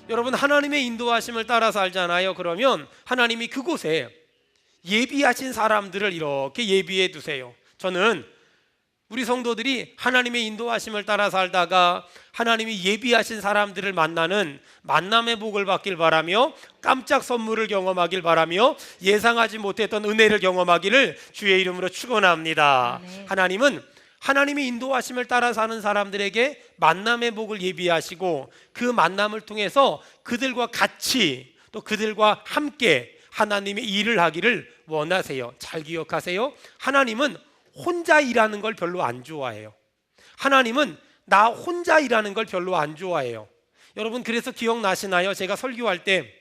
여러분, 하나님의 인도하심을 따라 살잖아요. 그러면 하나님이 그곳에 예비하신 사람들을 이렇게 예비해 두세요. 저는 우리 성도들이 하나님의 인도하심을 따라 살다가 하나님이 예비하신 사람들을 만나는 만남의 복을 받길 바라며, 깜짝 선물을 경험하길 바라며, 예상하지 못했던 은혜를 경험하기를 주의 이름으로 축원합니다. 하나님은 하나님의 인도하심을 따라 사는 사람들에게 만남의 복을 예비하시고, 그 만남을 통해서 그들과 같이, 또 그들과 함께 하나님의 일을 하기를 원하세요. 잘 기억하세요. 하나님은 혼자 일하는 걸 별로 안 좋아해요. 하나님은 나 혼자 일하는 걸 별로 안 좋아해요. 여러분, 그래서 기억나시나요? 제가 설교할 때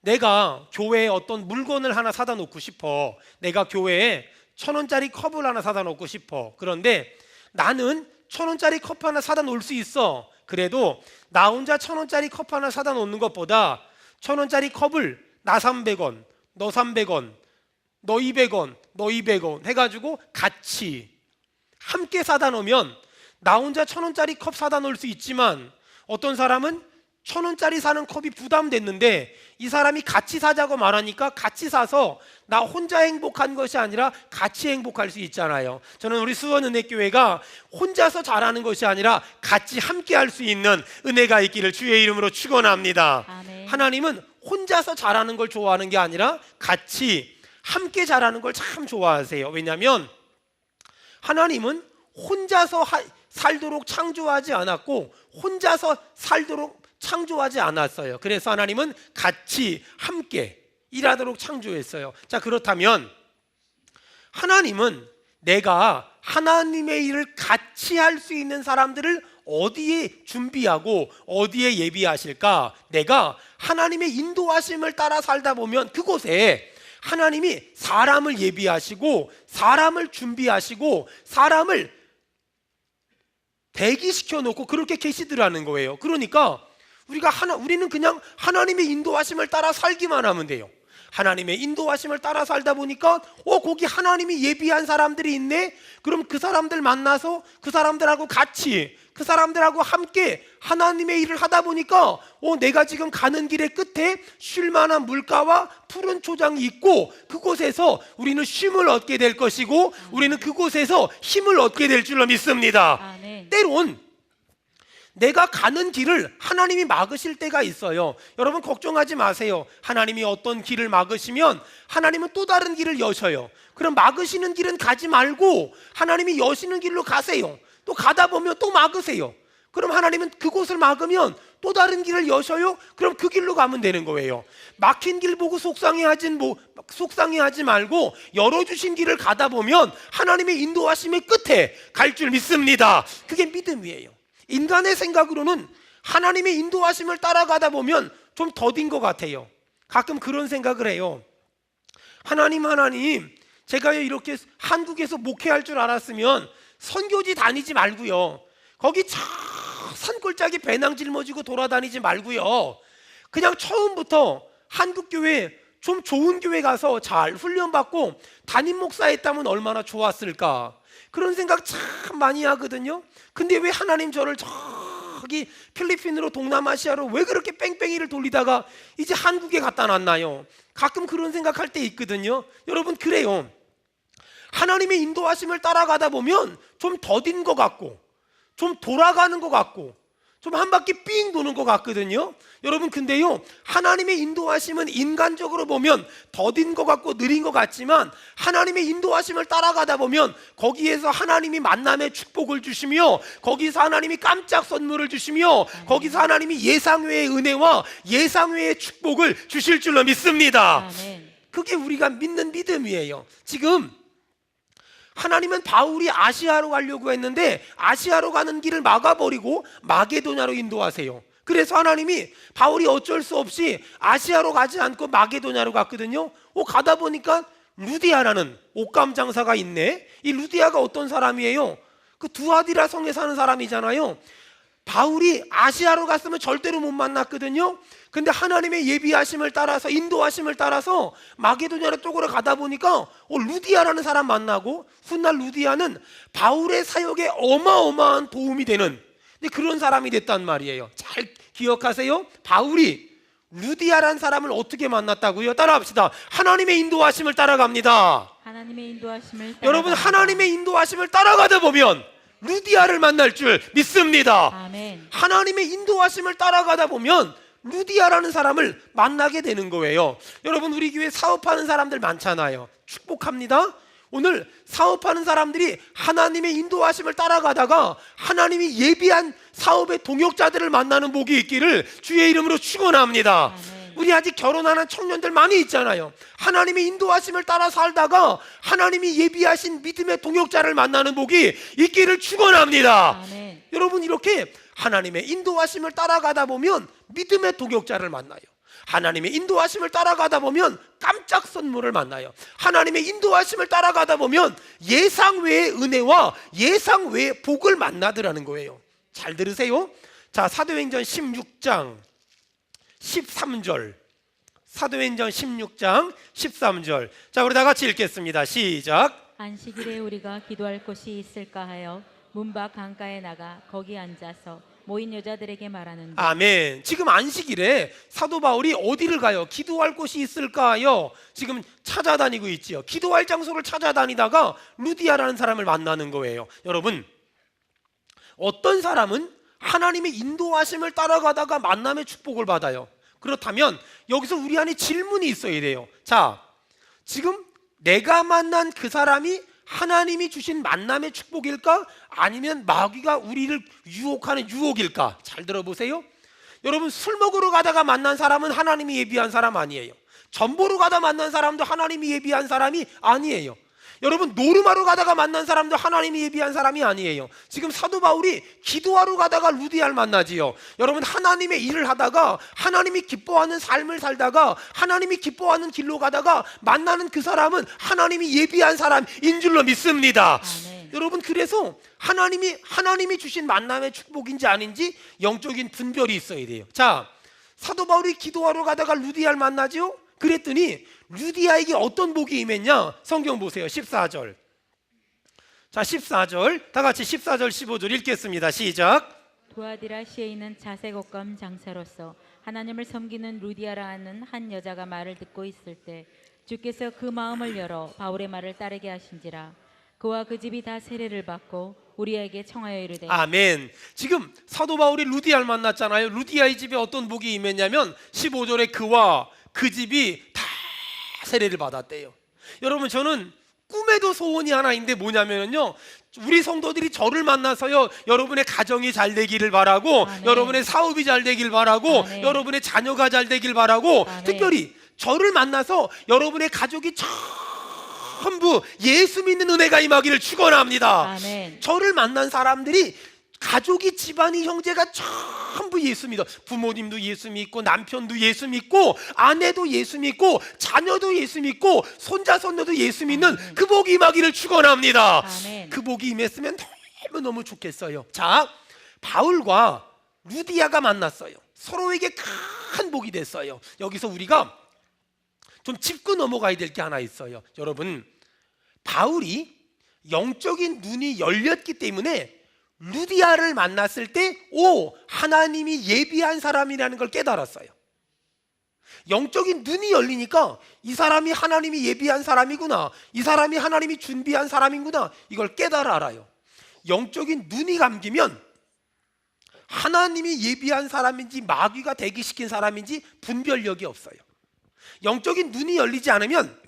내가 교회에 어떤 물건을 하나 사다 놓고 싶어. 내가 교회에 1,000원짜리 컵을 하나 사다 놓고 싶어. 그런데 나는 1,000원짜리 컵 하나 사다 놓을 수 있어. 그래도 나 혼자 1,000원짜리 컵 하나 사다 놓는 것보다 1,000원짜리 컵을 나 300원, 너 300원, 너 200원, 너 200원 해가지고 같이 함께 사다 놓으면 나 혼자 1,000원짜리 컵 사다 놓을 수 있지만, 어떤 사람은 1,000원짜리 사는 컵이 부담됐는데 이 사람이 같이 사자고 말하니까 같이 사서 나 혼자 행복한 것이 아니라 같이 행복할 수 있잖아요. 저는 우리 수원은혜교회가 혼자서 잘하는 것이 아니라 같이 함께 할 수 있는 은혜가 있기를 주의 이름으로 축원합니다. 아멘. 하나님은 혼자서 잘하는 걸 좋아하는 게 아니라 같이 함께 잘하는 걸 참 좋아하세요. 왜냐하면 하나님은 혼자서 살도록 창조하지 않았고 혼자서 살도록 창조하지 않았어요. 그래서 하나님은 같이 함께 일하도록 창조했어요. 자, 그렇다면 하나님은 내가 하나님의 일을 같이 할 수 있는 사람들을 어디에 준비하고 어디에 예비하실까? 내가 하나님의 인도하심을 따라 살다 보면 그곳에 하나님이 사람을 예비하시고 사람을 준비하시고 사람을 대기시켜 놓고 그렇게 계시더라는 거예요. 그러니까 우리는 그냥 하나님의 인도하심을 따라 살기만 하면 돼요. 하나님의 인도하심을 따라 살다 보니까 거기 하나님이 예비한 사람들이 있네? 그럼 그 사람들 만나서 그 사람들하고 같이, 그 사람들하고 함께 하나님의 일을 하다 보니까 내가 지금 가는 길의 끝에 쉴 만한 물가와 푸른 초장이 있고 그곳에서 우리는 쉼을 얻게 될 것이고 우리는 그곳에서 힘을 얻게 될 줄로 믿습니다. 아멘. 때론 내가 가는 길을 하나님이 막으실 때가 있어요. 여러분, 걱정하지 마세요. 하나님이 어떤 길을 막으시면 하나님은 또 다른 길을 여셔요. 그럼 막으시는 길은 가지 말고 하나님이 여시는 길로 가세요. 또 가다 보면 또 막으세요. 그럼 하나님은 그곳을 막으면 또 다른 길을 여셔요. 그럼 그 길로 가면 되는 거예요. 막힌 길 보고 속상해하지 말고 열어주신 길을 가다 보면 하나님의 인도하심의 끝에 갈 줄 믿습니다. 그게 믿음이에요. 인간의 생각으로는 하나님의 인도하심을 따라가다 보면 좀 더딘 것 같아요. 가끔 그런 생각을 해요. 하나님, 제가 이렇게 한국에서 목회할 줄 알았으면 선교지 다니지 말고요, 거기 저 산골짜기 배낭 짊어지고 돌아다니지 말고요, 그냥 처음부터 한국교회 좀 좋은 교회 가서 잘 훈련받고 담임 목사 했다면 얼마나 좋았을까, 그런 생각 참 많이 하거든요. 근데 왜 하나님 저를 저기 필리핀으로 동남아시아로 왜 그렇게 뺑뺑이를 돌리다가 이제 한국에 갖다 놨나요? 가끔 그런 생각할 때 있거든요. 여러분, 그래요. 하나님의 인도하심을 따라가다 보면 좀 더딘 것 같고 좀 돌아가는 것 같고 좀 한 바퀴 삥 도는 것 같거든요. 여러분, 근데요, 하나님의 인도하심은 인간적으로 보면 더딘 것 같고 느린 것 같지만 하나님의 인도하심을 따라가다 보면 거기에서 하나님이 만남의 축복을 주시며 거기서 하나님이 깜짝 선물을 주시며 거기서 하나님이 예상외의 은혜와 예상외의 축복을 주실 줄로 믿습니다. 그게 우리가 믿는 믿음이에요. 지금 하나님은 바울이 아시아로 가려고 했는데 아시아로 가는 길을 막아버리고 마게도냐로 인도하세요. 그래서 하나님이 바울이 어쩔 수 없이 아시아로 가지 않고 마게도냐로 갔거든요. 가다 보니까 루디아라는 옷감 장사가 있네. 이 루디아가 어떤 사람이에요? 그 두아디라 성에 사는 사람이잖아요. 바울이 아시아로 갔으면 절대로 못 만났거든요. 근데 하나님의 예비하심을 따라서 인도하심을 따라서 마게도냐 쪽으로 가다 보니까 루디아라는 사람 만나고, 훗날 루디아는 바울의 사역에 어마어마한 도움이 되는, 근데 그런 사람이 됐단 말이에요. 잘 기억하세요. 바울이 루디아라는 사람을 어떻게 만났다고요? 따라합시다. 하나님의 인도하심을 따라갑니다. 하나님의 인도하심을 여러분, 따라갑니다. 하나님의 인도하심을 따라가다 보면 루디아를 만날 줄 믿습니다. 아멘. 하나님의 인도하심을 따라가다 보면 루디아라는 사람을 만나게 되는 거예요. 여러분, 우리 교회 사업하는 사람들 많잖아요. 축복합니다. 오늘 사업하는 사람들이 하나님의 인도하심을 따라가다가 하나님이 예비한 사업의 동역자들을 만나는 복이 있기를 주의 이름으로 축원합니다. 아멘. 우리 아직 결혼하는 청년들 많이 있잖아요. 하나님의 인도하심을 따라 살다가 하나님이 예비하신 믿음의 동역자를 만나는 복이 있기를 축원합니다. 아멘. 여러분, 이렇게 하나님의 인도하심을 따라가다 보면 믿음의 동역자를 만나요. 하나님의 인도하심을 따라가다 보면 깜짝 선물을 만나요. 하나님의 인도하심을 따라가다 보면 예상 외의 은혜와 예상 외의 복을 만나더라는 거예요. 잘 들으세요. 자, 사도행전 16장 13절. 사도행전 16장 13절. 자, 우리 다 같이 읽겠습니다. 시작. 안식일에 우리가 기도할 곳이 있을까 하여 문 밖 강가에 나가 거기 앉아서 모인 여자들에게 말하는데. 아멘. 지금 안식일에 사도 바울이 어디를 가요? 기도할 곳이 있을까요? 지금 찾아다니고 있지요. 기도할 장소를 찾아다니다가 루디아라는 사람을 만나는 거예요. 여러분, 어떤 사람은 하나님의 인도하심을 따라가다가 만남의 축복을 받아요. 그렇다면 여기서 우리 안에 질문이 있어야 돼요. 자, 지금 내가 만난 그 사람이 하나님이 주신 만남의 축복일까? 아니면 마귀가 우리를 유혹하는 유혹일까? 잘 들어보세요. 여러분, 술 먹으러 가다가 만난 사람은 하나님이 예비한 사람 아니에요. 전 보러 가다 만난 사람도 하나님이 예비한 사람이 아니에요. 여러분, 노름하러 가다가 만난 사람도 하나님이 예비한 사람이 아니에요. 지금 사도 바울이 기도하러 가다가 루디아를 만나지요. 여러분, 하나님의 일을 하다가 하나님이 기뻐하는 삶을 살다가 하나님이 기뻐하는 길로 가다가 만나는 그 사람은 하나님이 예비한 사람인 줄로 믿습니다. 아멘. 여러분, 그래서 하나님이 주신 만남의 축복인지 아닌지 영적인 분별이 있어야 돼요. 자, 사도 바울이 기도하러 가다가 루디아를 만나죠. 그랬더니 루디아에게 어떤 복이 임했냐? 성경 보세요. 14절. 자, 14절. 다 같이 14절 15절 읽겠습니다. 시작. 두아디라시에 있는 자색 옷감 장사로서 하나님을 섬기는 루디아라는 한 여자가 말을 듣고 있을 때 주께서 그 마음을 열어 바울의 말을 따르게 하신지라. 그와 그 집이 다 세례를 받고 우리에게 청하여 이르되. 아멘. 지금 사도 바울이 루디아를 만났잖아요. 루디아의 집에 어떤 복이 임했냐면 15절에 그와 그 집이 다 세례를 받았대요. 여러분, 저는 꿈에도 소원이 하나 있는데 뭐냐면요, 우리 성도들이 저를 만나서요, 여러분의 가정이 잘 되기를 바라고, 아멘. 여러분의 사업이 잘 되길 바라고, 아멘. 여러분의 자녀가 잘 되길 바라고, 아멘. 특별히 저를 만나서 여러분의 가족이 전부 예수 믿는 은혜가 임하기를 축원합니다. 아멘. 저를 만난 사람들이 가족이, 집안이, 형제가 전부 예수 믿어. 부모님도 예수 믿고, 남편도 예수 믿고, 아내도 예수 믿고, 자녀도 예수 믿고, 손자 손녀도 예수 믿는 그 복이 임하기를 축원합니다. 아멘. 그 복이 임했으면 너무너무 좋겠어요. 자, 바울과 루디아가 만났어요. 서로에게 큰 복이 됐어요. 여기서 우리가 좀 짚고 넘어가야 될 게 하나 있어요. 여러분, 바울이 영적인 눈이 열렸기 때문에 루디아를 만났을 때 하나님이 예비한 사람이라는 걸 깨달았어요. 영적인 눈이 열리니까 이 사람이 하나님이 예비한 사람이구나, 이 사람이 하나님이 준비한 사람이구나, 이걸 깨달아 알아요. 영적인 눈이 감기면 하나님이 예비한 사람인지 마귀가 대기시킨 사람인지 분별력이 없어요. 영적인 눈이 열리지 않으면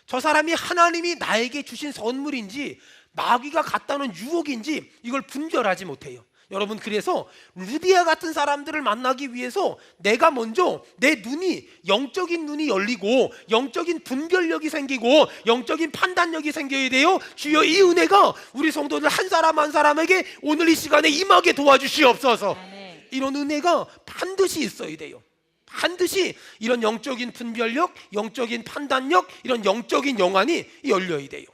저 사람이 하나님이 나에게 주신 선물인지 마귀가 갖다 놓은 유혹인지 이걸 분별하지 못해요. 여러분, 그래서 루디아 같은 사람들을 만나기 위해서 내가 먼저 내 눈이, 영적인 눈이 열리고 영적인 분별력이 생기고 영적인 판단력이 생겨야 돼요. 주여, 이 은혜가 우리 성도들 한 사람 한 사람에게 오늘 이 시간에 임하게 도와주시옵소서. 아멘. 이런 은혜가 반드시 있어야 돼요. 반드시 이런 영적인 분별력, 영적인 판단력, 이런 영적인 영안이 열려야 돼요.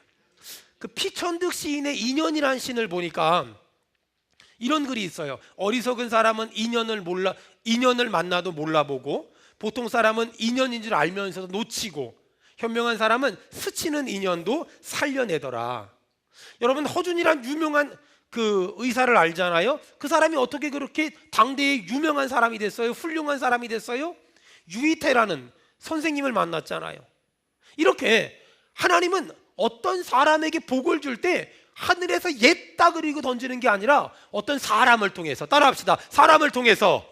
그 피천득 시인의 인연이라는 시를 보니까 이런 글이 있어요. 어리석은 사람은 인연을 만나도 몰라보고, 보통 사람은 인연인 줄 알면서도 놓치고, 현명한 사람은 스치는 인연도 살려내더라. 여러분, 허준이란 유명한 그 의사를 알잖아요. 그 사람이 어떻게 그렇게 당대의 유명한 사람이 됐어요? 훌륭한 사람이 됐어요? 유이태라는 선생님을 만났잖아요. 이렇게 하나님은 어떤 사람에게 복을 줄 때 하늘에서 옛다 그리고 던지는 게 아니라 어떤 사람을 통해서, 따라합시다. 사람을 통해서.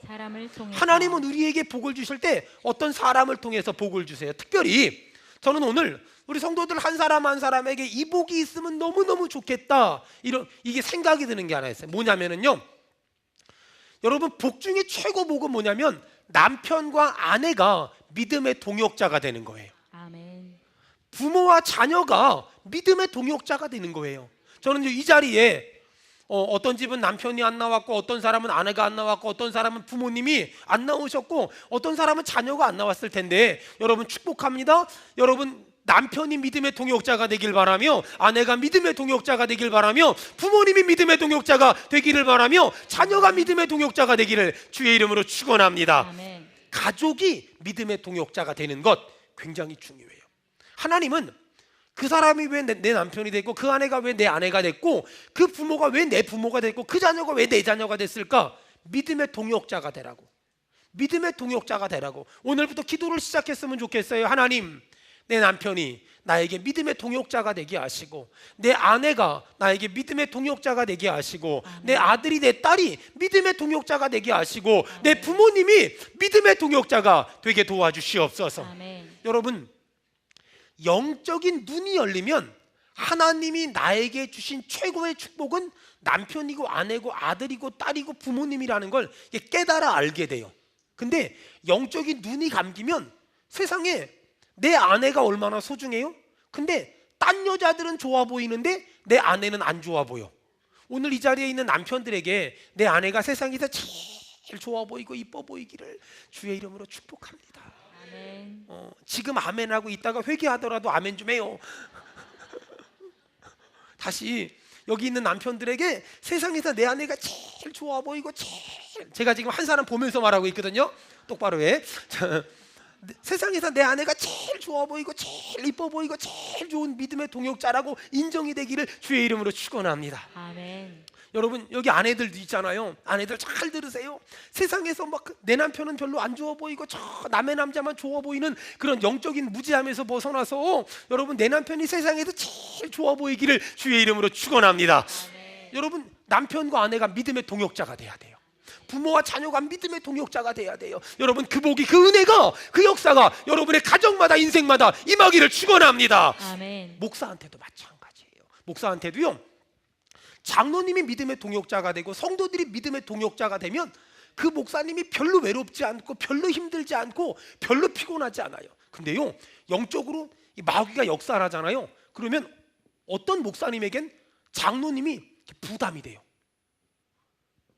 하나님은 우리에게 복을 주실 때 어떤 사람을 통해서 복을 주세요. 특별히 저는 오늘 우리 성도들 한 사람 한 사람에게 이 복이 있으면 너무너무 좋겠다, 이게 생각이 드는 게 하나 있어요. 뭐냐면요, 여러분, 복 중에 최고 복은 뭐냐면 남편과 아내가 믿음의 동역자가 되는 거예요. 아멘. 부모와 자녀가 믿음의 동역자가 되는 거예요. 저는 이 자리에 어떤 집은 남편이 안 나왔고, 어떤 사람은 아내가 안 나왔고, 어떤 사람은 부모님이 안 나오셨고, 어떤 사람은 자녀가 안 나왔을 텐데, 여러분 축복합니다. 여러분 남편이 믿음의 동역자가 되길 바라며, 아내가 믿음의 동역자가 되길 바라며, 부모님이 믿음의 동역자가 되기를 바라며, 자녀가 믿음의 동역자가 되기를 주의 이름으로 축원합니다. 아멘. 가족이 믿음의 동역자가 되는 것 굉장히 중요해요. 하나님은 그 사람이 왜 내 남편이 됐고, 그 아내가 왜 내 아내가 됐고, 그 부모가 왜 내 부모가 됐고, 그 자녀가 왜 내 자녀가 됐을까? 믿음의 동역자가 되라고. 믿음의 동역자가 되라고. 오늘부터 기도를 시작했으면 좋겠어요. 하나님, 내 남편이 나에게 믿음의 동역자가 되게 하시고, 내 아내가 나에게 믿음의 동역자가 되게 하시고, 내 아들이 내 딸이 믿음의 동역자가 되게 하시고, 내 부모님이 믿음의 동역자가 되게 도와주시옵소서. 아멘. 여러분, 영적인 눈이 열리면 하나님이 나에게 주신 최고의 축복은 남편이고 아내고 아들이고 딸이고 부모님이라는 걸 깨달아 알게 돼요. 근데 영적인 눈이 감기면 세상에 내 아내가 얼마나 소중해요? 근데 딴 여자들은 좋아 보이는데 내 아내는 안 좋아 보여. 오늘 이 자리에 있는 남편들에게 내 아내가 세상에서 제일 좋아 보이고 이뻐 보이기를 주의 이름으로 축복합니다. 아멘. 지금 아멘하고 있다가 회개하더라도 아멘 좀 해요. 다시 여기 있는 남편들에게 세상에서 내 아내가 제일 좋아 보이고 제가 지금 한 사람 보면서 말하고 있거든요. 똑바로 해. 세상에서 내 아내가 제일 좋아 보이고 제일 이뻐 보이고 제일 좋은 믿음의 동역자라고 인정이 되기를 주의 이름으로 축원합니다. 아멘. 여러분, 여기 아내들도 있잖아요. 아내들 잘 들으세요. 세상에서 막 내 남편은 별로 안 좋아 보이고 저 남의 남자만 좋아 보이는 그런 영적인 무지함에서 벗어나서 여러분, 내 남편이 세상에서 제일 좋아 보이기를 주의 이름으로 축원합니다. 여러분, 남편과 아내가 믿음의 동역자가 돼야 돼요. 부모와 자녀가 믿음의 동역자가 돼야 돼요. 여러분, 그 복이, 그 은혜가, 그 역사가 여러분의 가정마다 인생마다 임하기를 축원합니다. 아멘. 목사한테도 마찬가지예요. 목사한테도요, 장로님이 믿음의 동역자가 되고 성도들이 믿음의 동역자가 되면 그 목사님이 별로 외롭지 않고 별로 힘들지 않고 별로 피곤하지 않아요. 근데요, 영적으로 이 마귀가 역사를 하잖아요. 그러면 어떤 목사님에겐 장로님이 부담이 돼요.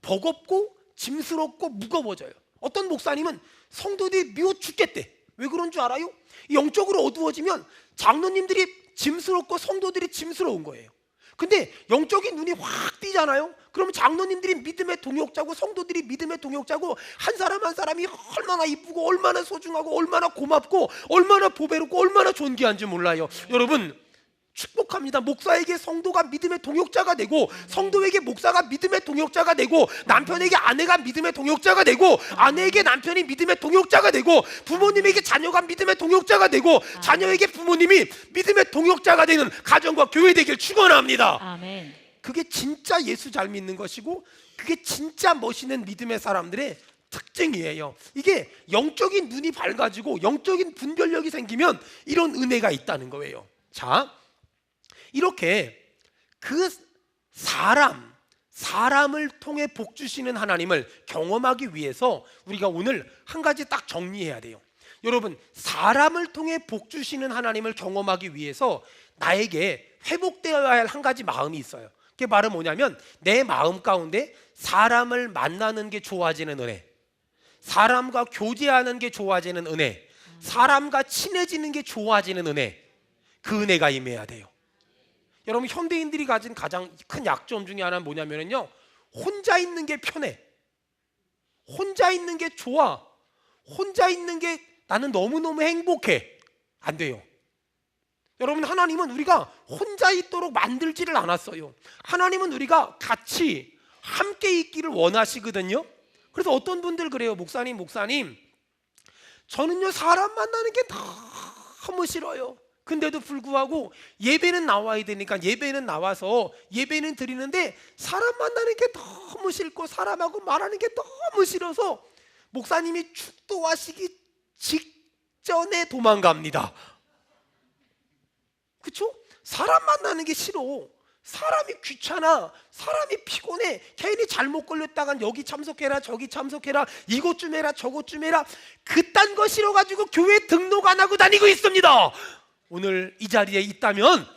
버겁고 짐스럽고 무거워져요. 어떤 목사님은 성도들이 미워 죽겠대. 왜 그런 줄 알아요? 영적으로 어두워지면 장로님들이 짐스럽고 성도들이 짐스러운 거예요. 근데 영적인 눈이 확 띄잖아요. 그러면 장로님들이 믿음의 동역자고 성도들이 믿음의 동역자고, 한 사람 한 사람이 얼마나 이쁘고 얼마나 소중하고 얼마나 고맙고 얼마나 보배롭고 얼마나 존귀한지 몰라요. 여러분, 축복합니다. 목사에게 성도가 믿음의 동역자가 되고, 성도에게 목사가 믿음의 동역자가 되고, 남편에게 아내가 믿음의 동역자가 되고, 아내에게 남편이 믿음의 동역자가 되고, 부모님에게 자녀가 믿음의 동역자가 되고, 자녀에게 부모님이 믿음의 동역자가 되는 가정과 교회 되길 축원합니다. 아멘. 그게 진짜 예수 잘 믿는 것이고, 그게 진짜 멋있는 믿음의 사람들의 특징이에요. 이게 영적인 눈이 밝아지고 영적인 분별력이 생기면 이런 은혜가 있다는 거예요. 자, 이렇게 그 사람을 통해 복 주시는 하나님을 경험하기 위해서 우리가 오늘 한 가지 딱 정리해야 돼요. 여러분, 사람을 통해 복 주시는 하나님을 경험하기 위해서 나에게 회복되어야 할 한 가지 마음이 있어요. 그게 바로 뭐냐면, 내 마음 가운데 사람을 만나는 게 좋아지는 은혜, 사람과 교제하는 게 좋아지는 은혜, 사람과 친해지는 게 좋아지는 은혜, 그 은혜가 임해야 돼요. 여러분, 현대인들이 가진 가장 큰 약점 중에 하나는 뭐냐면요, 혼자 있는 게 편해, 혼자 있는 게 좋아, 혼자 있는 게 나는 너무너무 행복해. 안 돼요. 여러분, 하나님은 우리가 혼자 있도록 만들지를 않았어요. 하나님은 우리가 같이 함께 있기를 원하시거든요. 그래서 어떤 분들 그래요. 목사님 저는요 사람 만나는 게 너무 싫어요. 근데도 불구하고 예배는 나와야 되니까 예배는 나와서 예배는 드리는데 사람 만나는 게 너무 싫고 사람하고 말하는 게 너무 싫어서 목사님이 축도하시기 직전에 도망갑니다. 그렇죠? 사람 만나는 게 싫어. 사람이 귀찮아. 사람이 피곤해. 괜히 잘못 걸렸다간 여기 참석해라 저기 참석해라 이것 좀 해라 저것 좀 해라. 그딴 거 싫어가지고 교회 등록 안 하고 다니고 있습니다. 오늘 이 자리에 있다면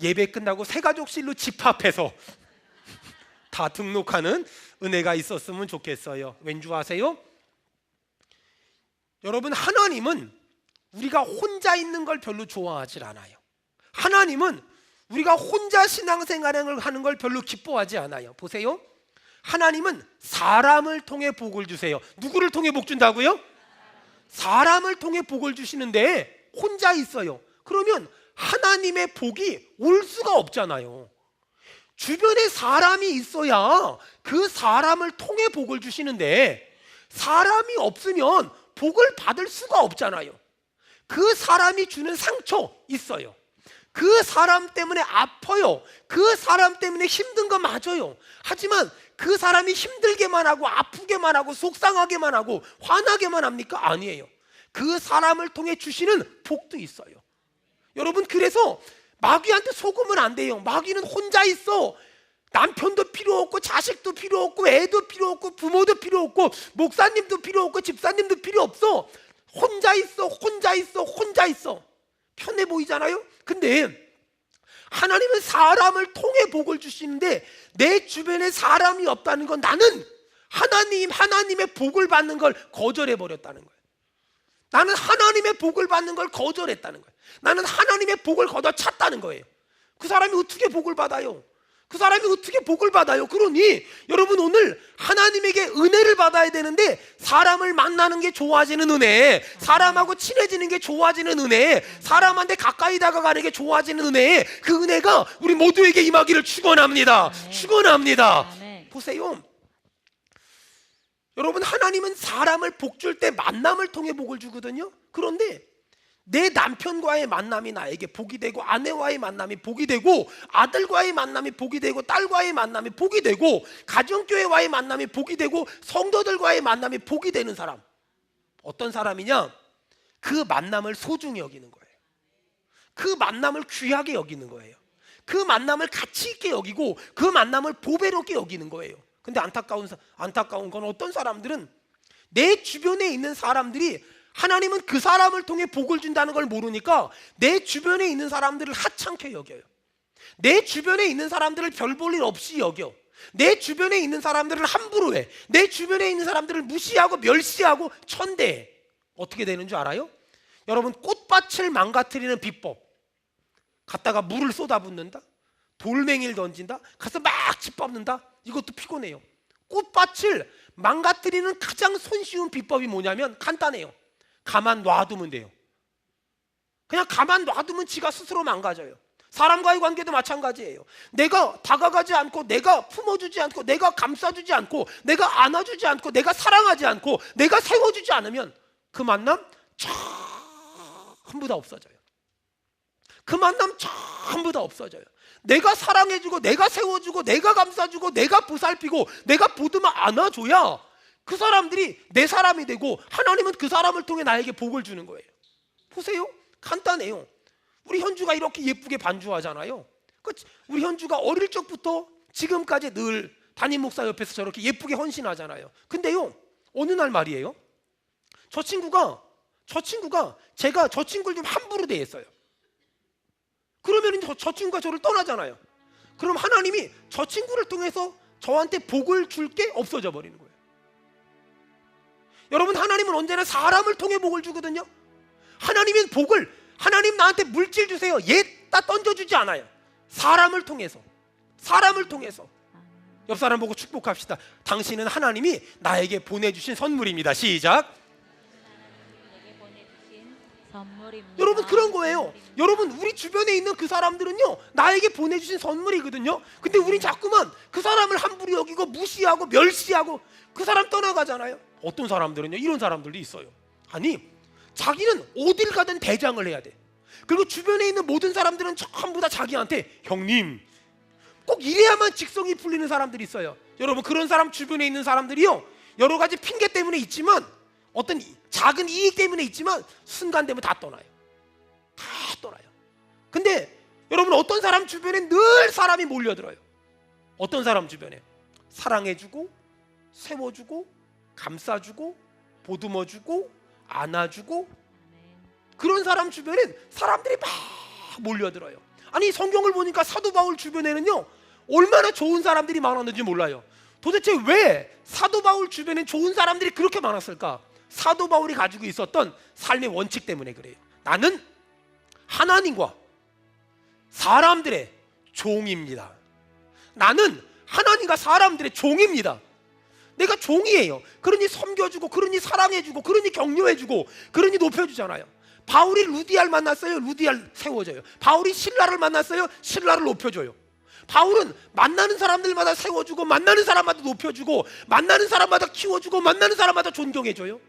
예배 끝나고 새가족실로 집합해서 다 등록하는 은혜가 있었으면 좋겠어요. 왠 줄 아세요? 여러분, 하나님은 우리가 혼자 있는 걸 별로 좋아하지 않아요. 하나님은 우리가 혼자 신앙생활을 하는 걸 별로 기뻐하지 않아요. 보세요. 하나님은 사람을 통해 복을 주세요. 누구를 통해 복 준다고요? 사람을 통해 복을 주시는데 혼자 있어요. 그러면 하나님의 복이 올 수가 없잖아요. 주변에 사람이 있어야 그 사람을 통해 복을 주시는데 사람이 없으면 복을 받을 수가 없잖아요. 그 사람이 주는 상처 있어요. 그 사람 때문에 아파요. 그 사람 때문에 힘든 거 맞아요. 하지만 그 사람이 힘들게만 하고 아프게만 하고 속상하게만 하고 화나게만 합니까? 아니에요. 그 사람을 통해 주시는 복도 있어요. 여러분, 그래서 마귀한테 속으면 안 돼요. 마귀는 혼자 있어. 남편도 필요 없고 자식도 필요 없고 애도 필요 없고 부모도 필요 없고 목사님도 필요 없고 집사님도 필요 없어. 혼자 있어. 편해 보이잖아요? 근데 하나님은 사람을 통해 복을 주시는데 내 주변에 사람이 없다는 건 나는 하나님의 복을 받는 걸 거절해 버렸다는 거예요. 나는 하나님의 복을 받는 걸 거절했다는 거예요. 나는 하나님의 복을 걷어찼다는 거예요. 그 사람이 어떻게 복을 받아요? 그러니 여러분, 오늘 하나님에게 은혜를 받아야 되는데 사람을 만나는 게 좋아지는 은혜, 사람하고 친해지는 게 좋아지는 은혜, 사람한테 가까이 다가가는 게 좋아지는 은혜, 그 은혜가 우리 모두에게 임하기를 축원합니다. 보세요. 여러분, 하나님은 사람을 복 줄 때 만남을 통해 복을 주거든요. 그런데 내 남편과의 만남이 나에게 복이 되고 아내와의 만남이 복이 되고 아들과의 만남이 복이 되고 딸과의 만남이 복이 되고 가정교회와의 만남이 복이 되고 성도들과의 만남이 복이 되는 사람, 어떤 사람이냐? 그 만남을 소중히 여기는 거예요. 그 만남을 귀하게 여기는 거예요. 그 만남을 가치 있게 여기고 그 만남을 보배롭게 여기는 거예요. 근데 안타까운 건 어떤 사람들은 내 주변에 있는 사람들이 하나님은 그 사람을 통해 복을 준다는 걸 모르니까 내 주변에 있는 사람들을 하찮게 여겨요. 내 주변에 있는 사람들을 별 볼 일 없이 여겨. 내 주변에 있는 사람들을 함부로 해. 내 주변에 있는 사람들을 무시하고 멸시하고 천대해. 어떻게 되는 줄 알아요? 여러분, 꽃밭을 망가뜨리는 비법, 갔다가 물을 쏟아붓는다, 돌멩이를 던진다, 가서 막 짓밟는다, 이것도 피곤해요. 꽃밭을 망가뜨리는 가장 손쉬운 비법이 뭐냐면 간단해요. 가만 놔두면 돼요. 그냥 가만 놔두면 지가 스스로 망가져요. 사람과의 관계도 마찬가지예요. 내가 다가가지 않고, 내가 품어주지 않고, 내가 감싸주지 않고, 내가 안아주지 않고, 내가 사랑하지 않고, 내가 세워주지 않으면 그 만남 전부 다 없어져요. 내가 사랑해주고, 내가 세워주고, 내가 감싸주고, 내가 보살피고, 내가 보듬어 안아줘야 그 사람들이 내 사람이 되고 하나님은 그 사람을 통해 나에게 복을 주는 거예요. 보세요. 간단해요. 우리 현주가 이렇게 예쁘게 반주하잖아요. 우리 현주가 어릴 적부터 지금까지 늘 담임 목사 옆에서 저렇게 예쁘게 헌신하잖아요. 근데요, 어느 날 말이에요, 저 친구가 제가 저 친구를 좀 함부로 대했어요. 그러면 저 친구가 저를 떠나잖아요. 그럼 하나님이 저 친구를 통해서 저한테 복을 줄 게 없어져 버리는 거예요. 여러분, 하나님은 언제나 사람을 통해 복을 주거든요. 하나님 나한테 물질 주세요, 얘다 던져주지 않아요. 사람을 통해서. 옆 사람 보고 축복합시다. 당신은 하나님이 나에게 보내주신 선물입니다. 시작. 선물입니다. 여러분 그런 거예요. 선물입니다. 여러분 우리 주변에 있는 그 사람들은요 나에게 보내주신 선물이거든요. 근데 우린 자꾸만 그 사람을 함부로 여기고 무시하고 멸시하고 그 사람 떠나가잖아요. 어떤 사람들은요 이런 사람들도 있어요. 아니 자기는 어딜 가든 대장을 해야 돼. 그리고 주변에 있는 모든 사람들은 전부 다 자기한테 형님 꼭 이래야만 직성이 풀리는 사람들이 있어요. 여러분 그런 사람 주변에 있는 사람들이요 여러 가지 핑계 때문에 있지만 어떤 작은 이익 때문에 있지만 순간 되면 다 떠나요. 다 떠나요. 근데 여러분 어떤 사람 주변에 늘 사람이 몰려들어요. 어떤 사람 주변에 사랑해주고 세워주고 감싸주고 보듬어주고 안아주고 그런 사람 주변엔 사람들이 막 몰려들어요. 아니 성경을 보니까 사도 바울 주변에는요 얼마나 좋은 사람들이 많았는지 몰라요. 도대체 왜 사도 바울 주변엔 좋은 사람들이 그렇게 많았을까? 사도 바울이 가지고 있었던 삶의 원칙 때문에 그래요. 나는 하나님과 사람들의 종입니다. 나는 하나님과 사람들의 종입니다. 내가 종이에요. 그러니 섬겨주고 그러니 사랑해주고 그러니 격려해주고 그러니 높여주잖아요. 바울이 루디아를 만났어요. 루디아를 세워줘요. 바울이 실라를 만났어요. 실라를 높여줘요. 바울은 만나는 사람들마다 세워주고 만나는 사람마다 높여주고 만나는 사람마다 키워주고 만나는 사람마다 존경해줘요.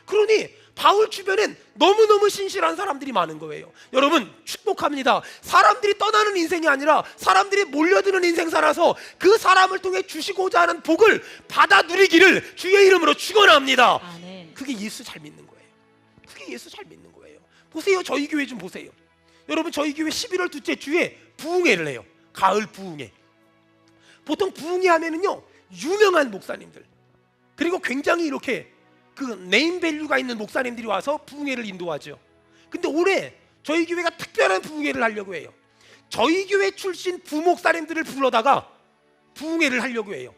그러니 바울 주변엔 너무너무 신실한 사람들이 많은 거예요. 여러분 축복합니다. 사람들이 떠나는 인생이 아니라 사람들이 몰려드는 인생 살아서 그 사람을 통해 주시고자 하는 복을 받아 누리기를 주의 이름으로 축원합니다. 아멘. 그게 예수 잘 믿는 거예요. 그게 예수 잘 믿는 거예요. 보세요. 저희 교회 좀 보세요. 여러분 저희 교회 11월 둘째 주에 부흥회를 해요. 가을 부흥회. 보통 부흥회 하면은요 유명한 목사님들 그리고 굉장히 이렇게 그 네임밸류가 있는 목사님들이 와서 부흥회를 인도하죠. 근데 올해 저희 교회가 특별한 부흥회를 하려고 해요. 저희 교회 출신 부목사님들을 불러다가 부흥회를 하려고 해요.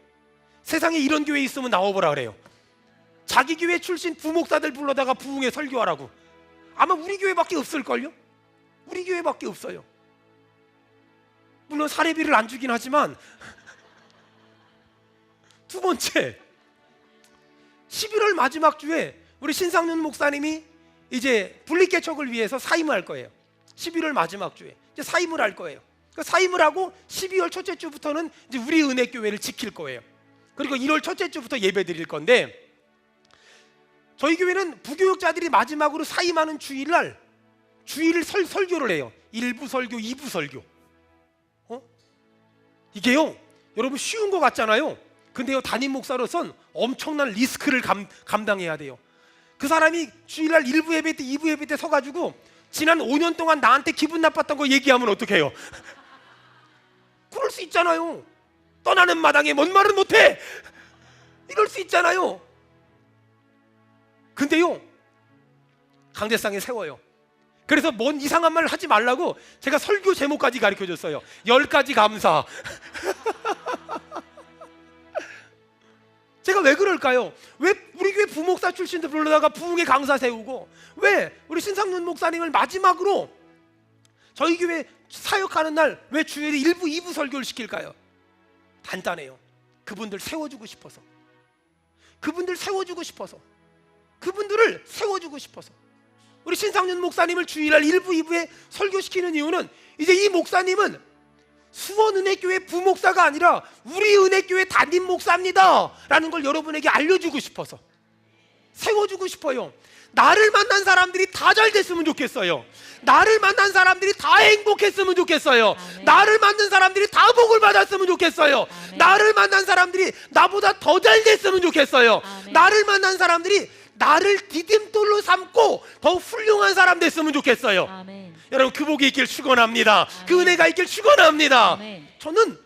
세상에 이런 교회 있으면 나와보라 그래요. 자기 교회 출신 부목사들 불러다가 부흥회 설교하라고. 아마 우리 교회밖에 없을걸요? 우리 교회밖에 없어요. 물론 사례비를 안 주긴 하지만 두 번째 11월 마지막 주에 우리 신상윤 목사님이 이제 분리개척을 위해서 사임을 할 거예요. 11월 마지막 주에 이제 사임을 할 거예요. 그 사임을 하고 12월 첫째 주부터는 이제 우리 은혜교회를 지킬 거예요. 그리고 1월 첫째 주부터 예배 드릴 건데 저희 교회는 부교육자들이 마지막으로 사임하는 주일날 주일 설교를 해요. 1부 설교, 2부 설교. 이게요 여러분 쉬운 것 같잖아요. 근데요 담임 목사로선 엄청난 리스크를 감당해야 돼요. 그 사람이 주일날 1부 예배 때 2부 예배 때 서가지고 지난 5년 동안 나한테 기분 나빴던 거 얘기하면 어떡해요? 그럴 수 있잖아요. 떠나는 마당에 뭔 말은 못해 이럴 수 있잖아요. 근데요 강대상에 세워요. 그래서 뭔 이상한 말 하지 말라고 제가 설교 제목까지 가르쳐줬어요. 10가지 감사. 제가 왜 그럴까요? 왜 우리 교회 부목사 출신들 불러다가 부흥회 강사 세우고 왜 우리 신상윤 목사님을 마지막으로 저희 교회 사역하는 날 왜 주일에 1부 2부 설교를 시킬까요? 간단해요. 그분들 세워주고 싶어서. 그분들 세워주고 싶어서. 그분들을 세워주고 싶어서. 우리 신상윤 목사님을 주일날 1부 2부에 설교시키는 이유는 이제 이 목사님은 수원은혜교회 부목사가 아니라 우리 은혜교회 담임 목사입니다 라는 걸 여러분에게 알려주고 싶어서 세워주고 싶어요. 나를 만난 사람들이 다 잘 됐으면 좋겠어요. 나를 만난 사람들이 다 행복했으면 좋겠어요. 아멘. 나를 만난 사람들이 다 복을 받았으면 좋겠어요. 아멘. 나를 만난 사람들이 나보다 더 잘 됐으면 좋겠어요. 아멘. 나를 만난 사람들이 나를 디딤돌로 삼고 더 훌륭한 사람 됐으면 좋겠어요. 아멘. 여러분 그 복이 있길 축원합니다. 그 아멘. 은혜가 있길 축원합니다. 아멘. 저는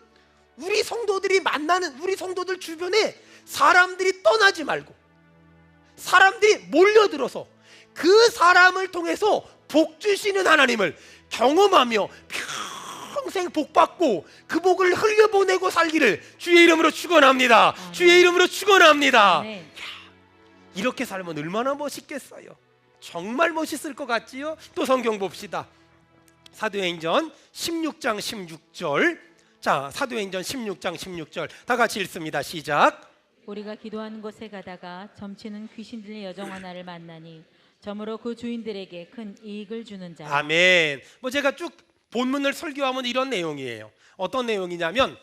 우리 성도들이 만나는 우리 성도들 주변에 사람들이 떠나지 말고 사람들이 몰려들어서 그 사람을 통해서 복 주시는 하나님을 경험하며 평생 복 받고 그 복을 흘려보내고 살기를 주의 이름으로 축원합니다. 아멘. 주의 이름으로 축원합니다. 아멘. 이렇게 살면 얼마나 멋있겠어요. 정말 멋있을 것 같지요? 또 성경 봅시다. 사도행전 16장 16절. 자, 사도행전 16장 16절 다 같이 읽습니다. 시작. 우리가 기도하는 곳에 가다가 점치는 귀신 들린 여종 하나를 만나니 점으로 그 주인들에게 큰 이익을 주는 자. 아멘. 뭐 제가 쭉 본문을 설교하면 이런 내용이에요. 어떤 내용이냐면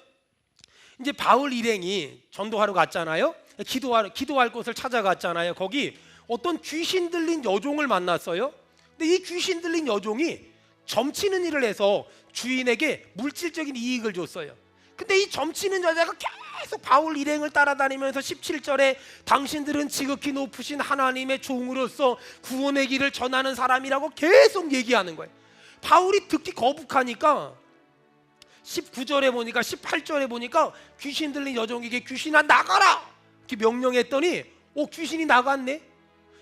이제 바울 일행이 전도하러 갔잖아요. 기도할 곳을 찾아갔잖아요. 거기 어떤 귀신 들린 여종을 만났어요. 근데 이 귀신 들린 여종이 점치는 일을 해서 주인에게 물질적인 이익을 줬어요. 근데 이 점치는 여자가 계속 바울 일행을 따라다니면서 17절에 당신들은 지극히 높으신 하나님의 종으로서 구원의 길을 전하는 사람이라고 계속 얘기하는 거예요. 바울이 듣기 거북하니까 19절에 보니까 18절에 보니까 귀신 들린 여종에게 귀신아 나가라 이렇게 명령했더니 귀신이 나갔네.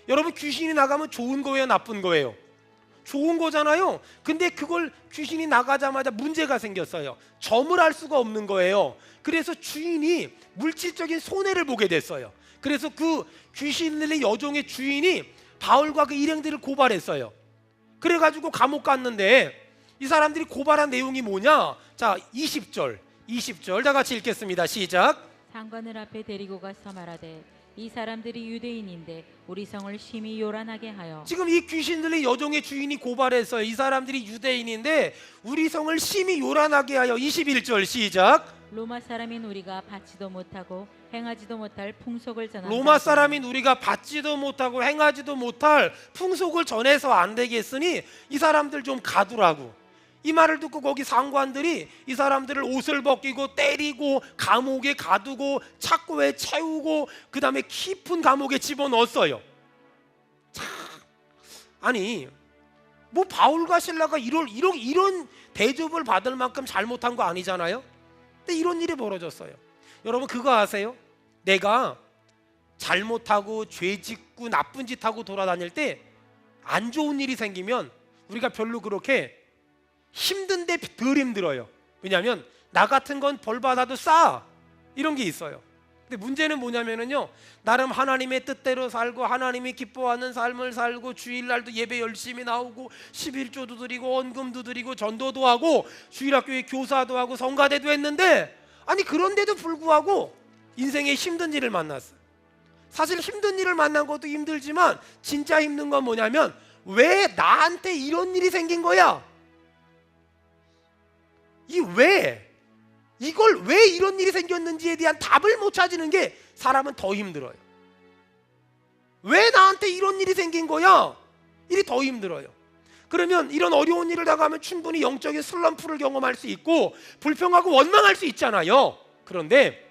여러분 귀신이 나가면 좋은 거예요 나쁜 거예요? 좋은 거잖아요. 근데 그걸 귀신이 나가자마자 문제가 생겼어요. 점을 할 수가 없는 거예요. 그래서 주인이 물질적인 손해를 보게 됐어요. 그래서 그 귀신 들린 여종의 주인이 바울과 그 일행들을 고발했어요. 그래가지고 감옥 갔는데 이 사람들이 고발한 내용이 뭐냐? 자 20절 다 같이 읽겠습니다. 시작. 상관을 앞에 데리고 가서 말하되 이 사람들이 유대인인데 우리 성을 심히 요란하게 하여. 지금 이 귀신 들린 여종의 주인이 고발했어요. 이 사람들이 유대인인데 우리 성을 심히 요란하게 하여. 21절 시작. 로마 사람인 우리가 받지도 못하고 행하지도 못할 풍속을 전한다. 로마 사람인 우리가 받지도 못하고 행하지도 못할 풍속을 전해서 안 되겠으니 이 사람들 좀 가두라고. 이 말을 듣고 거기 상관들이 이 사람들을 옷을 벗기고 때리고 감옥에 가두고 착고에 채우고 그 다음에 깊은 감옥에 집어넣었어요. 참, 아니 뭐 바울과 실라가 이런 대접을 받을 만큼 잘못한 거 아니잖아요. 근데 이런 일이 벌어졌어요. 여러분 그거 아세요? 내가 잘못하고 죄 짓고 나쁜 짓 하고 돌아다닐 때 안 좋은 일이 생기면 우리가 별로 그렇게 힘든데 덜 힘들어요. 왜냐하면 나 같은 건 벌 받아도 싸 이런 게 있어요. 근데 문제는 뭐냐면은요, 나름 하나님의 뜻대로 살고 하나님이 기뻐하는 삶을 살고 주일날도 예배 열심히 나오고 11조도 드리고 헌금도 드리고 전도도 하고 주일학교에 교사도 하고 성가대도 했는데 아니 그런데도 불구하고 인생에 힘든 일을 만났어요. 사실 힘든 일을 만난 것도 힘들지만 진짜 힘든 건 뭐냐면 왜 나한테 이런 일이 생긴 거야? 이걸 왜 이런 일이 생겼는지에 대한 답을 못 찾는 게 사람은 더 힘들어요. 왜 나한테 이런 일이 생긴 거야? 일이 더 힘들어요. 그러면 이런 어려운 일을 당하면 충분히 영적인 슬럼프를 경험할 수 있고 불평하고 원망할 수 있잖아요. 그런데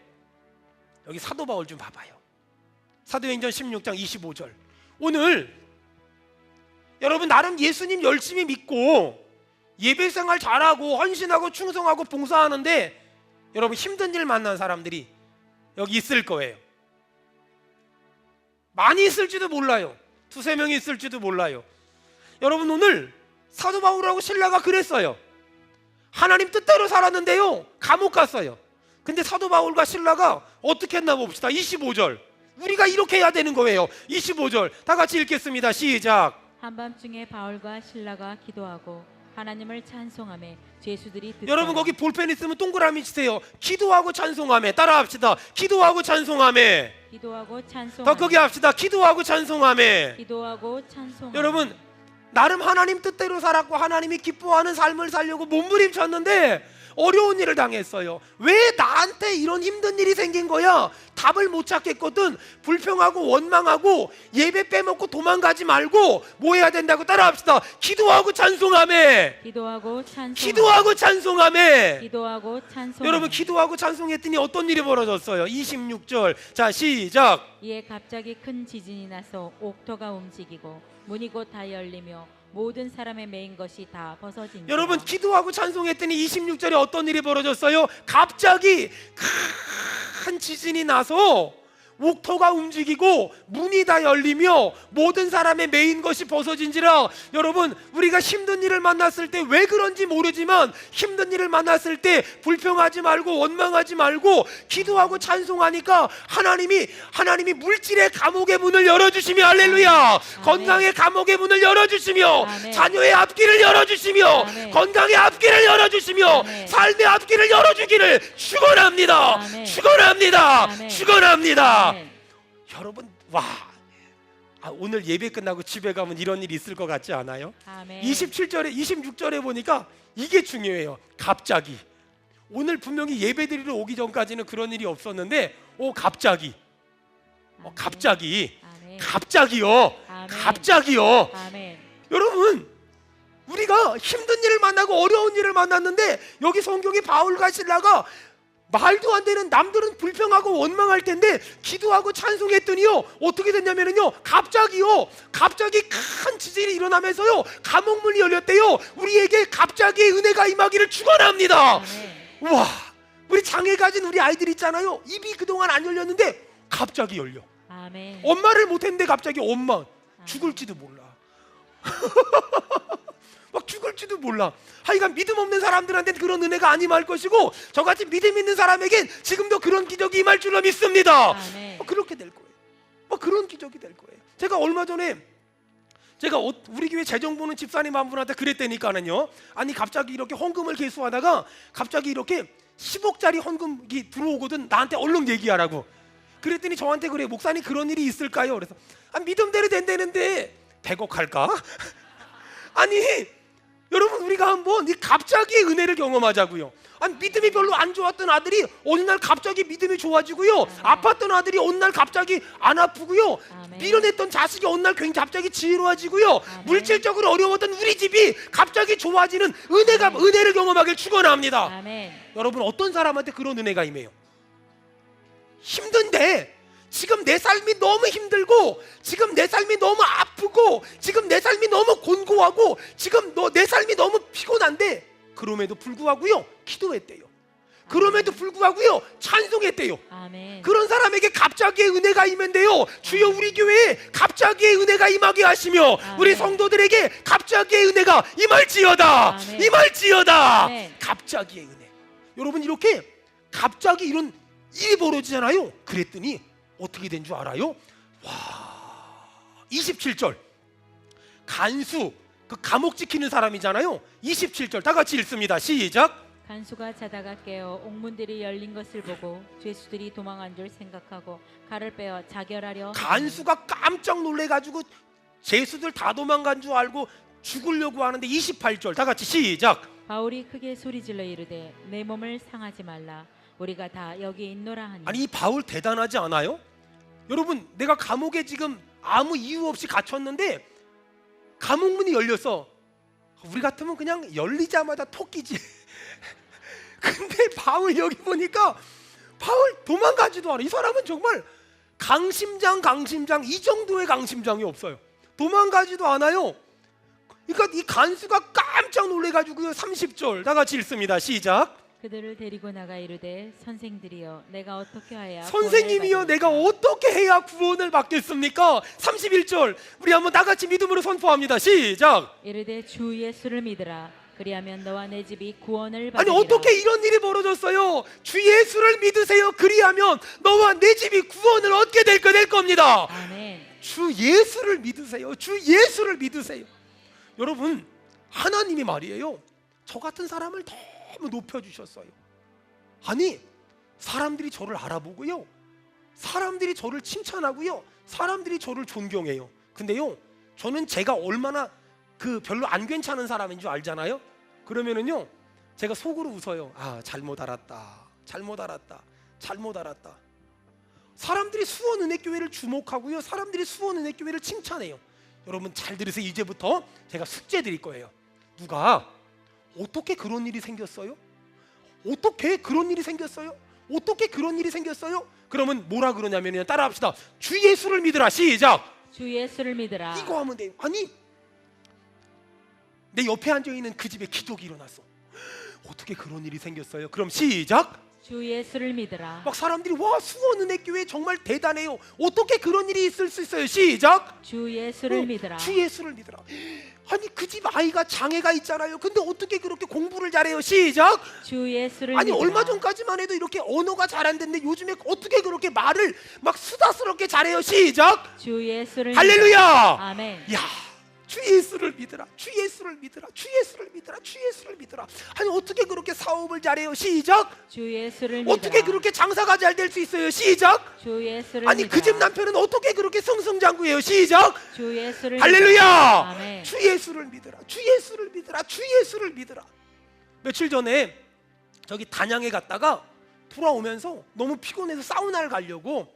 여기 사도 바울 좀 봐봐요. 사도행전 16장 25절. 오늘 여러분 나름 예수님 열심히 믿고 예배생활 잘하고 헌신하고 충성하고 봉사하는데 여러분 힘든 일 만난 사람들이 여기 있을 거예요. 많이 있을지도 몰라요. 두세 명이 있을지도 몰라요. 여러분 오늘 사도 바울하고 실라가 그랬어요. 하나님 뜻대로 살았는데요 감옥 갔어요. 근데 사도 바울과 실라가 어떻게 했나 봅시다. 25절. 우리가 이렇게 해야 되는 거예요. 25절 다 같이 읽겠습니다. 시작. 한밤중에 바울과 실라가 기도하고 하나님을 찬송하며 죄수들이 듣고. 여러분 거기 볼펜 있으면 동그라미 치세요. 기도하고 찬송하며. 따라합시다. 기도하고 찬송하며. 기도하고 찬송하며. 더 크게 합시다. 기도하고 찬송하며. 기도하고 찬송하며. 여러분 나름 하나님 뜻대로 살았고 하나님이 기뻐하는 삶을 살려고 몸부림쳤는데 어려운 일을 당했어요. 왜 나한테 이런 힘든 일이 생긴 거야? 답을 못 찾겠거든. 불평하고 원망하고 예배 빼먹고 도망가지 말고 뭐 해야 된다고? 따라합시다. 기도하고 찬송하며. 기도하고 찬송하며. 기도하고 찬송하며. 기도하고 찬송하며. 여러분 기도하고 찬송했더니 어떤 일이 벌어졌어요? 26절 자 시작. 이에 갑자기 큰 지진이 나서 옥토가 움직이고 문이 곧 다 열리며 모든 사람의 메인 것이 다 벗어진. 여러분 기도하고 찬송했더니 26절에 어떤 일이 벌어졌어요? 갑자기 큰 지진이 나서 옥토가 움직이고 문이 다 열리며 모든 사람의 메인 것이 벗어진지라. 여러분, 우리가 힘든 일을 만났을 때 왜 그런지 모르지만 힘든 일을 만났을 때 불평하지 말고 원망하지 말고 기도하고 찬송하니까 하나님이 물질의 감옥의 문을 열어주시며, 할렐루야, 건강의 감옥의 문을 열어주시며, 아멘. 자녀의 앞길을 열어주시며, 아멘. 건강의 앞길을 열어주시며, 아멘. 삶의 앞길을 열어주기를 축원합니다. 아멘. 축원합니다. 아멘. 축원합니다. 아멘. 여러분, 오늘 예배 끝나고 집에 가면 이런 일이 있을 것 같지 않아요? 아멘. 27절에 26절에 보니까 이게 중요해요. 갑자기. 오늘 분명히 예배 드리러 오기 전까지는 그런 일이 없었는데 갑자기요. 아멘. 갑자기요. 아멘. 갑자기요. 아멘. 여러분, 우리가 힘든 일을 만나고 어려운 일을 만났는데 여기 성경에 바울과 실라가 말도 안 되는, 남들은 불평하고 원망할 텐데 기도하고 찬송했더니요 어떻게 됐냐면요 갑자기 큰 지진이 일어나면서요 감옥문이 열렸대요. 우리에게 갑자기 은혜가 임하기를 축원합니다. 아멘. 우와, 우리 장애 가진 우리 아이들 있잖아요. 입이 그동안 안 열렸는데 갑자기 열려. 아멘. 엄마를 못했는데 갑자기 엄마 죽을지도 몰라. 막 죽을지도 몰라. 하여간 믿음 없는 사람들한테는 그런 은혜가 안 임할 것이고 저같이 믿음 있는 사람에겐 지금도 그런 기적이 임할 줄로 믿습니다. 아멘. 그렇게 될 거예요. 그런 기적이 될 거예요. 제가 얼마 전에 우리 교회 재정 보는 집사님 한 분한테 그랬다니까는요. 아니 갑자기 이렇게 헌금을 계수하다가 갑자기 이렇게 10억짜리 헌금이 들어오거든. 나한테 얼른 얘기하라고. 그랬더니 저한테 그래, 목사님 그런 일이 있을까요? 그래서 믿음대로 된다는데 100억 할까? 아니 여러분, 우리가 한번 이 갑자기의 은혜를 경험하자고요. 믿음이 별로 안 좋았던 아들이 어느 날 갑자기 믿음이 좋아지고요. 아팠던 아들이 어느 날 갑자기 안 아프고요. 아멘. 밀어냈던 자식이 어느 날 굉장히 갑자기 지혜로워지고요. 물질적으로 어려웠던 우리 집이 갑자기 좋아지는 은혜를 경험하길 축원합니다. 아멘. 여러분, 어떤 사람한테 그런 은혜가 임해요? 힘든데 지금 내 삶이 너무 힘들고 지금 내 삶이 너무 아프고 지금 내 삶이 너무 곤고하고 지금 내 삶이 너무 피곤한데 그럼에도 불구하고요 기도했대요. 그럼에도 불구하고요 찬송했대요. 아멘. 그런 사람에게 갑자기의 은혜가 임한대요. 주여 우리 교회에 갑자기의 은혜가 임하게 하시며 우리 성도들에게 갑자기의 은혜가 임할지어다. 아멘. 임할지어다. 아멘. 갑자기의 은혜. 여러분, 이렇게 갑자기 이런 일이 벌어지잖아요. 그랬더니 어떻게 된 줄 알아요? 27절 간수, 그 감옥 지키는 사람이잖아요. 27절 다 같이 읽습니다. 시작. 간수가 자다가 깨어 옥문들이 열린 것을 보고 죄수들이 도망한 줄 생각하고 칼을 빼어 자결하려 간수가 깜짝 놀래가지고 죄수들 다 도망간 줄 알고 죽으려고 하는데 28절 다 같이 시작. 바울이 크게 소리질러 이르되 내 몸을 상하지 말라. 우리가 다 여기 있노라 하니. 아니, 이 바울 대단하지 않아요? 여러분, 내가 감옥에 지금 아무 이유 없이 갇혔는데 감옥문이 열렸어. 우리 같으면 그냥 열리자마자 토끼지. 근데 바울 여기 보니까 바울 도망가지도 않아. 이 사람은 정말 강심장 이 정도의 강심장이 없어요. 도망가지도 않아요. 그러니까 이 간수가 깜짝 놀래가지고요. 30절 다 같이 읽습니다. 시작. 그들을 데리고 나가 이르되 선생들이여 내가 어떻게 하야 선생님이여 내가 어떻게 해야 구원을 받겠습니까? 31절 우리 한번 다 같이 믿음으로 선포합니다. 시작. 이르되 주 예수를 믿으라. 그리하면 너와 내 집이 구원을 아니, 받으리라. 어떻게 이런 일이 벌어졌어요? 주 예수를 믿으세요. 그리하면 너와 내 집이 구원을 얻게 될 겁니다. 아멘. 주 예수를 믿으세요. 주 예수를 믿으세요. 여러분, 하나님이 말이에요. 저 같은 사람을 너무 높여주셨어요. 아니, 사람들이 저를 알아보고요, 사람들이 저를 칭찬하고요, 사람들이 저를 존경해요. 근데요, 저는 제가 얼마나 별로 안 괜찮은 사람인 줄 알잖아요. 그러면은요 제가 속으로 웃어요. 잘못 알았다. 사람들이 수원은혜교회를 주목하고요, 사람들이 수원은혜교회를 칭찬해요. 여러분 잘 들으세요. 이제부터 제가 숙제 드릴 거예요. 누가 어떻게 그런 일이 생겼어요? 어떻게 그런 일이 생겼어요? 그러면 뭐라 그러냐면요, 따라합시다. 주 예수를 믿으라. 시작. 주 예수를 믿으라. 이거 하면 돼요. 아니, 내 옆에 앉아있는 그 집에 기적이 일어났어. 어떻게 그런 일이 생겼어요? 그럼 시작. 주 예수를 믿으라. 막 사람들이 와 수원은혜교회 정말 대단해요. 어떻게 그런 일이 있을 수 있어요? 시작. 주 예수를 믿으라. 주 예수를 믿으라. 아니 그 집 아이가 장애가 있잖아요. 근데 어떻게 그렇게 공부를 잘해요? 시작. 주 예수를 아니 믿으라. 얼마 전까지만 해도 이렇게 언어가 잘 안 됐는데 요즘에 어떻게 그렇게 말을 막 수다스럽게 잘해요? 시작. 주 예수를 할렐루야. 믿으라. 아멘. 야, 주 예수를 믿으라. 주 예수를 믿으라. 주 예수를 믿으라. 주 예수를 믿으라. 아니 어떻게 그렇게 사업을 잘해요? 시작. 주 예수를 믿으라. 어떻게 그렇게 장사가 잘 될 수 있어요? 시작. 주 예수를 아니 믿으라. 그 집 남편은 어떻게 그렇게 승승장구해요? 시작. 주 예수를 할렐루야. 믿으라. 아멘. 주 예수를 믿으라. 주 예수를 믿으라. 주 예수를 믿으라. 며칠 전에 저기 단양에 갔다가 돌아오면서 너무 피곤해서 사우나를 가려고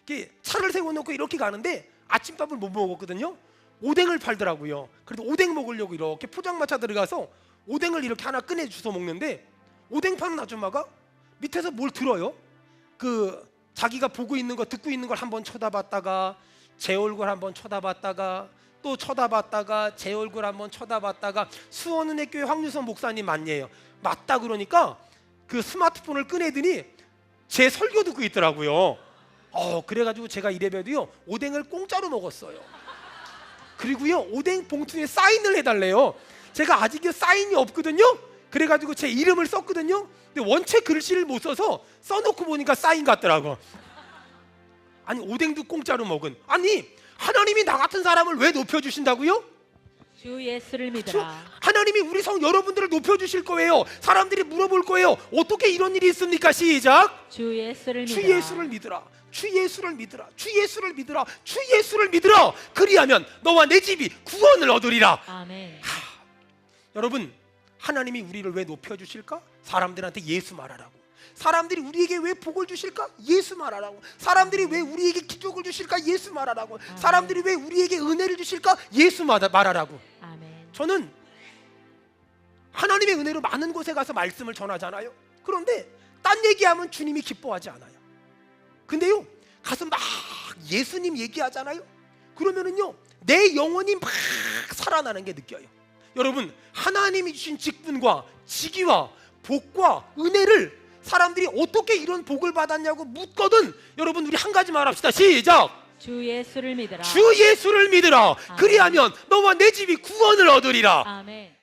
이렇게 차를 세워놓고 이렇게 가는데 아침밥을 못 먹었거든요. 오뎅을 팔더라고요. 그래도 오뎅 먹으려고 이렇게 포장마차 들어가서 오뎅을 이렇게 하나 꺼내 주워 먹는데 오뎅 파는 아줌마가 밑에서 뭘 들어요. 그 자기가 보고 있는 거 듣고 있는 걸 한번 쳐다봤다가 제 얼굴 한번 쳐다봤다가 또 쳐다봤다가 제 얼굴 한번 쳐다봤다가 수원은혜교회 황유선 목사님 맞네요. 맞다 그러니까 그 스마트폰을 꺼내더니 제 설교 듣고 있더라고요. 그래가지고 제가 이래봬도요 오뎅을 공짜로 먹었어요. 그리고요 오뎅 봉투에 사인을 해달래요. 제가 아직 사인이 없거든요. 그래가지고 제 이름을 썼거든요. 근데 원체 글씨를 못 써서 써놓고 보니까 사인 같더라고. 아니 오뎅도 공짜로 먹은, 아니 하나님이 나 같은 사람을 왜 높여주신다고요? 주 예수를 믿으라. 하나님이 우리 성 여러분들을 높여주실 거예요. 사람들이 물어볼 거예요. 어떻게 이런 일이 있습니까? 시작. 주 예수를 주 믿으라. 예수를 믿으라. 주 예수를 믿으라. 주 예수를 믿으라. 주 예수를 믿으라. 그리하면 너와 내 집이 구원을 얻으리라. 아멘. 여러분, 하나님이 우리를 왜 높여주실까? 사람들한테 예수 말하라고. 사람들이 우리에게 왜 복을 주실까? 예수 말하라고. 사람들이 왜 우리에게 기적을 주실까? 예수 말하라고. 사람들이 왜 우리에게 은혜를 주실까? 예수 말하라고. 아멘. 저는 하나님의 은혜로 많은 곳에 가서 말씀을 전하잖아요. 그런데 딴 얘기하면 주님이 기뻐하지 않아요. 근데요 가서 막 예수님 얘기하잖아요. 그러면은요 내 영혼이 막 살아나는 게 느껴요. 여러분, 하나님이 주신 직분과 직위와 복과 은혜를 사람들이 어떻게 이런 복을 받았냐고 묻거든 여러분 우리 한 가지 말합시다. 시작. 주 예수를 믿으라. 주 예수를 믿으라. 그리하면 너와 내 집이 구원을 얻으리라. 아멘.